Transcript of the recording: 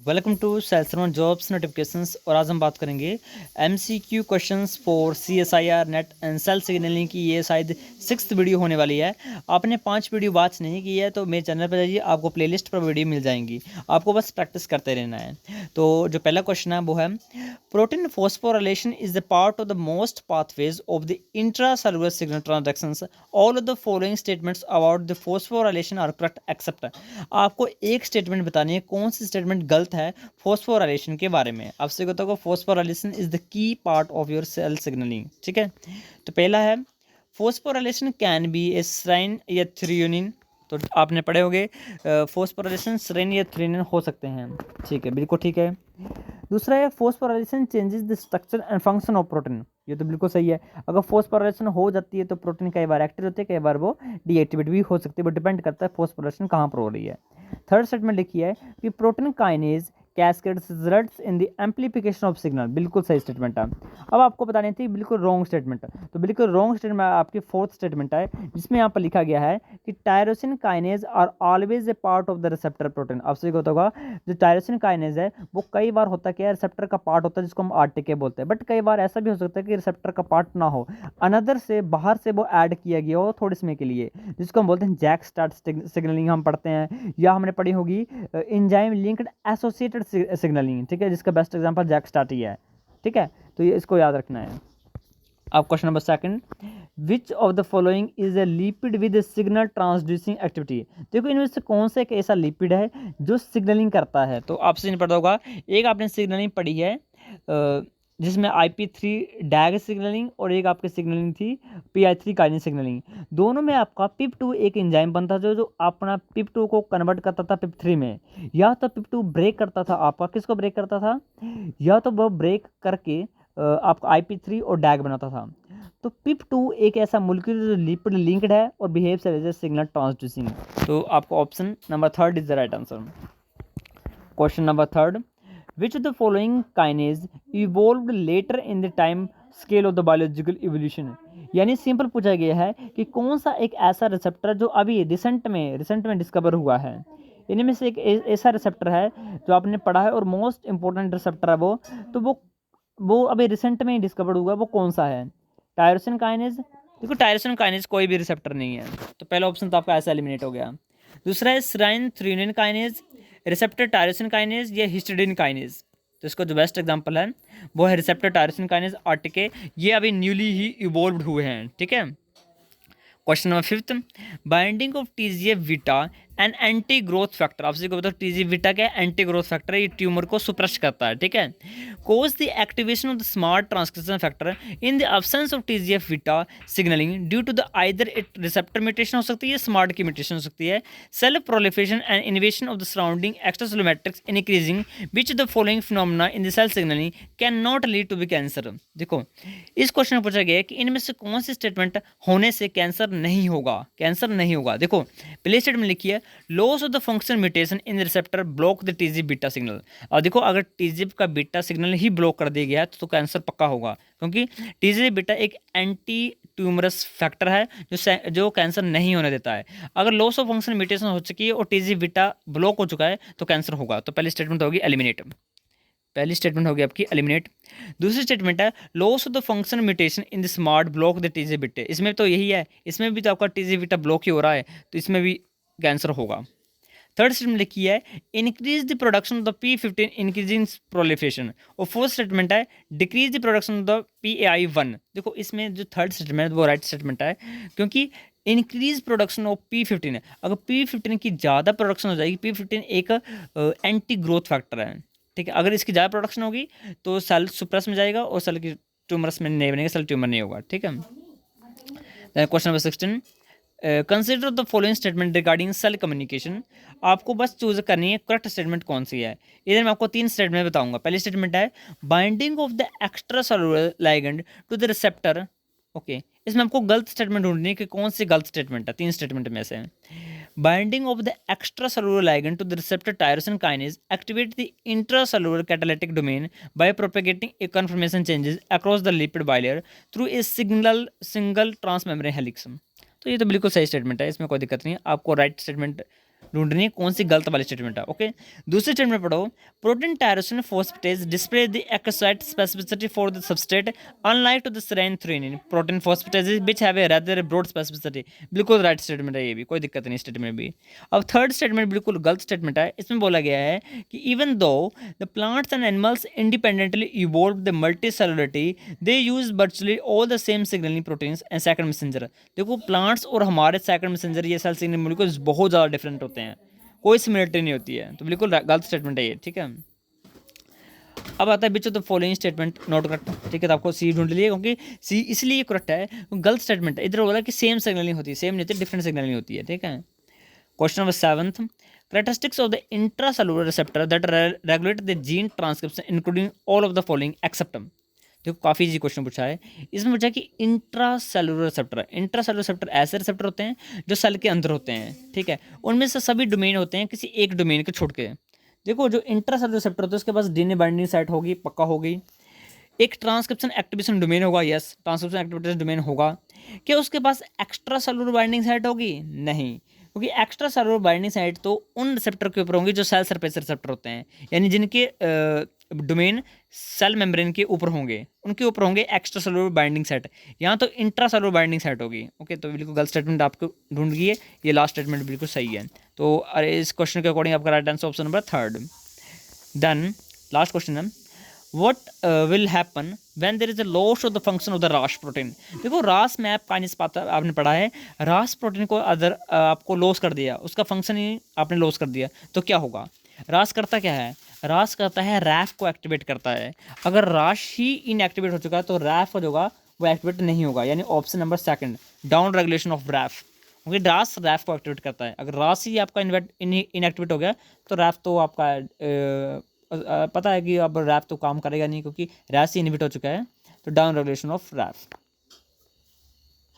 Welcome to सेल्सरमन jobs notifications. और आज हम बात करेंगे MCQ questions for CSIR NET and cell signaling की। ये शायद 6th वीडियो होने वाली है। आपने 5 वीडियो वॉच नहीं की है तो मेरे चैनल पर जाइए, आपको प्लेलिस्ट पर वीडियो मिल जाएंगी, आपको बस प्रैक्टिस करते रहना है। तो जो पहला क्वेश्चन है वो है protein phosphorylation is the part of the most pathways of the intracellular signal transactions. All of the following statements about the phosphorylation are correct except. आपको एक स्टेटमेंट बतानी है, कौन सी स्टेटमेंट गलत है फॉस्फोराइलेशन के बारे में। आपसे कहता होगा phosphorylation is the key part of your cell signalling. ठीक है, तो पहला है phosphorylation can be a serine या थ्रियोनिन। तो आपने पढ़े होंगे फॉस्फोराइलेशन सेराइन या थ्रियोनिन हो सकते हैं। ठीक है, बिल्कुल ठीक है। दूसरा है phosphorylation changes the structure and function of protein. ये तो बिल्कुल सही है। अगर फॉस्फोराइलेशन हो जाती है तो प्रोटीन कई बार एक्टिव होते हैं, कई बार वो डीएक्टिवेट भी हो सकती है, वो डिपेंड करता है फॉस्फोराइलेशन कहाँ पर हो रही है। थर्ड स्टेटमेंट लिखी है कि protein kinase cascades results in the amplification of signal. बिल्कुल सही स्टेटमेंट है। अब आपको बतानी थी बिल्कुल रॉन्ग स्टेटमेंट। तो बिल्कुल रॉन्ग स्टेटमेंट आपकी फोर्थ स्टेटमेंट है, जिसमें यहाँ पर लिखा गया है कि tyrosine kinase are always a part of the receptor protein. आपसे क्या होता होगा, जो टायरोसिन काइनेज है वो कई बार होता है कि रिसेप्टर का पार्ट होता है, जिसको हम आरटीके बोलते हैं। बट कई बार ऐसा भी हो सकता है कि रिसेप्टर का पार्ट ना हो, अनदर से बाहर से वो ऐड किया गया हो थोड़े समय के लिए, जिसको हम बोलते हैं जैक स्टार्ट सिग्नलिंग हम पढ़ते हैं, या हमने पढ़ी होगी एंजाइम लिंक्ड एसोसिएटेड सिग्नलिंग। ठीक है, जिसका बेस्ट एग्जांपल जैक स्टार्ट ही है। ठीक है, तो ये इसको याद रखना है। अब question number second, which of the following is a lipid with signal transducing activity. देखो इनमें से कौन सा एक ऐसा लिपिड है जो सिग्नलिंग करता है। तो आपसे नहीं पता होगा, एक आपने सिग्नलिंग पढ़ी है जिसमें IP3 डैग सिग्नलिंग और एक आपकी सिग्नलिंग थी PI3 काइनेज सिग्नलिंग। दोनों में आपका PIP2 एक एंजाइम बनता था जो अपना PIP2 को कन्वर्ट करता था PIP3 में। या तो PIP2 ब्रेक करता था, आपका किसको ब्रेक करता था, या तो वह ब्रेक करके आपका IP3 और डैग बनाता था। तो PIP2 एक ऐसा मोलिक्यूल जो लिपिड लिंक्ड है और behaves as a signal transducing. तो आपको option number third is the right answer. Question number third, which of the following kinase evolved later in the time scale of the biological evolution। यानी simple पूछा गया है कि कौन सा एक ऐसा रिसेप्टर जो अभी रिसेंट में डिस्कवर हुआ है। इनमें से एक ऐसा रिसेप्टर है जो आपने पढ़ा है और मोस्ट इंपॉर्टेंट रिसेप्टर है वो, तो वो अभी रिसेंट में डिस्कवर हुआ, वो कौन सा है? Tyrosine kinase. देखो टायरोसिन काइनेज कोई भी रिसेप्टर नहीं है, तो पहला ऑप्शन तो आपका ऐसा एलिमिनेट हो गया। दूसरा है serine threonine kinase, receptor tyrosine kinase या हिस्टिडाइन काइनेज। तो इसका जो बेस्ट एग्जांपल है वो है रिसेप्टर टायरोसिन काइनेज आरटीके। ये अभी न्यूली ही इवॉल्व हुए हैं। ठीक है, question number fifth, binding of TGF beta and anti growth factor. आपसे को बताओ TGF बीटा क्या है? एंटी ग्रोथ फैक्टर है, ये ट्यूमर को सुप्रेस करता है। ठीक है, cause the activation of the smart transcription factor in the absence of TGF beta signalling due to the either it receptor mutation हो सकती है, स्मार्ट की म्यूटेशन हो सकती है, cell proliferation and invasion of the surrounding extracellular matrix increasing which the following phenomena in the cell signalling can not lead to be cancer. देखो इस question में पूछा गया है कि इनमें से कौन सी स्टेटमेंट होने से कैंसर नहीं होगा, कैंसर नहीं होगा। देखो पहले स्टेटमेंट लिखी है loss of the function mutation in receptor block the TGF beta signal. और देखो अगर TGF का बीटा सिग्नल ही ब्लॉक कर दिया गया है तो कैंसर पक्का होगा, क्योंकि TGF बीटा एक एंटी ट्यूमरस फैक्टर है जो कैंसर नहीं होने देता है। अगर लॉस ऑफ फंक्शन म्यूटेशन हो चुकी है और TGF बीटा ब्लॉक हो चुका है तो कैंसर होगा। तो पहली स्टेटमेंट होगी एलिमिनेट, पहली स्टेटमेंट होगी आपकी एलिमिनेट। दूसरी स्टेटमेंट है loss of the function mutation in the smart block the TGF beta. इसमें तो यही है, इसमें भी तो आपका TGF बीटा ब्लॉक ही हो रहा है, तो इसमें भी कैंसर होगा। थर्ड स्टेटमेंट लिखी है increase the production of the P15 increasing proliferation. और फोर्थ स्टेटमेंट है decrease the production of the PAI1। देखो इसमें जो थर्ड स्टेटमेंट है वो राइट स्टेटमेंट है, क्योंकि इंक्रीज प्रोडक्शन ऑफ P15 है। अगर P15 की ज़्यादा प्रोडक्शन हो जाएगी, P15 एक एंटी ग्रोथ फैक्टर है। ठीक है, अगर इसकी ज़्यादा प्रोडक्शन होगी तो सेल सुप्रेस में जाएगा और सेल की ट्यूमरस में नहीं बनेगा, सेल ट्यूमर नहीं होगा। ठीक है, question number 16, consider the following statement regarding cell communication. आपको बस चूज करनी है करेक्ट स्टेटमेंट कौन सी है। इधर मैं आपको 3 स्टेटमेंट बताऊंगा। पहली स्टेटमेंट है binding of the extracellular ligand to the receptor. Okay, इसमें आपको गलत स्टेटमेंट ढूंढनी है कि कौन सी गलत स्टेटमेंट है, 3 स्टेटमेंट में से। Binding of the extracellular ligand to the receptor tyrosine kinase activate the intracellular catalytic domain by propagating a conformation changes across the lipid bilayer through a single transmembrane helix. तो ये तो बिल्कुल सही statement है, इसमें कोई दिक्कत नहीं है। आपको राइट स्टेटमेंट ढूंढनी है कौन सी गलत वाली स्टेटमेंट है। ओके, दूसरी स्टेटमेंट पढ़ो, protein tyrosine phosphatase display the excite specificity for the substrate unlike to the serine threonine protein phosphatase which have a rather broad specificity. बिल्कुल राइट स्टेटमेंट है, ये भी कोई दिक्कत नहीं स्टेटमेंट भी। अब थर्ड स्टेटमेंट बिल्कुल गलत स्टेटमेंट है, इसमें बोला गया है कि even though the plants and animals independently evolve the multicellularity they use virtually all the same signaling proteins and second messenger. देखो प्लांट्स और हमारे सेकंड मैसेंजर ये सेल सिग्नलिंग मॉलिक्यूल्स बहुत ज़्यादा डिफरेंट होते हैं, कोई सिमिलरिटी नहीं होती है, तो बिल्कुल गलत स्टेटमेंट है ये। ठीक है, अब आता है which of the following statement not correct. ठीक है, तो आपको सी ढूंढ लिए, क्योंकि सी इसलिए करेक्ट है, गलत स्टेटमेंट है। इधर बोला कि सेम सिग्नलिंग होती है, सेम नहीं होती, डिफरेंट सिग्नलिंग होती है। ठीक है, question number 7th, characteristics of the intracellular receptor that regulate the gene transcription including all of the following except। देखो काफ़ी इजी क्वेश्चन पूछा है, इसमें पूछा कि इंट्रासेलुलर रिसेप्टर, इंट्रासेलुलर रिसेप्टर ऐसे रिसेप्टर होते हैं जो सेल के अंदर होते हैं। ठीक है, उनमें से सभी डोमेन होते हैं किसी एक डोमेन के छोड़ के। देखो जो इंट्रासेलुलर रिसेप्टर होते हैं उसके पास डीएनए बाइंडिंग साइट होगी, पक्का होगी। एक ट्रांसक्रिप्शन एक्टिवेशन डोमेन होगा, यस ट्रांसक्रिप्शन एक्टिवेशन डोमेन होगा। क्या उसके पास एक्स्ट्रा सेलुलर बाइंडिंग साइट होगी? नहीं, क्योंकि एक्स्ट्रा सेलुलर बाइंडिंग साइट तो उन रिसेप्टर के ऊपर होंगी जो सेल सरफेस रिसेप्टर होते हैं, यानी जिनके डोमेन सेल मेम्ब्रेन के ऊपर होंगे, उनके ऊपर होंगे एक्स्ट्रा सेलुलर बाइंडिंग सेट। यहाँ तो इंट्रा सेलुलर बाइंडिंग सेट होगी। ओके, तो बिल्कुल गलत स्टेटमेंट आपको ढूंढ गई है, ये लास्ट स्टेटमेंट बिल्कुल सही है। तो अरे इस क्वेश्चन के अकॉर्डिंग आपका right answer option number 3rd। Then last question है, what will happen when there is a loss of the function of the RAS protein. देखो रास मैप काइनेस पाता आपने पढ़ा है, रास प्रोटीन को अदर आपको लॉस कर दिया, उसका फंक्शन ही आपने लॉस कर दिया, तो क्या होगा? रास करता क्या है? रास करता है रैफ को एक्टिवेट करता है। अगर रास ही इनएक्टिवेट हो चुका है तो रैफ जो होगा वो एक्टिवेट नहीं होगा, यानी option number 2 down regulation of Raf, क्योंकि रास रैफ को एक्टिवेट करता है। अगर रास ही आपका इनएक्टिवेट हो गया तो रैफ तो आपका पता है कि अब रैप तो काम करेगा नहीं, क्योंकि रैप से इनहिबिट हो चुका है, तो डाउन रेगुलेशन ऑफ रैप।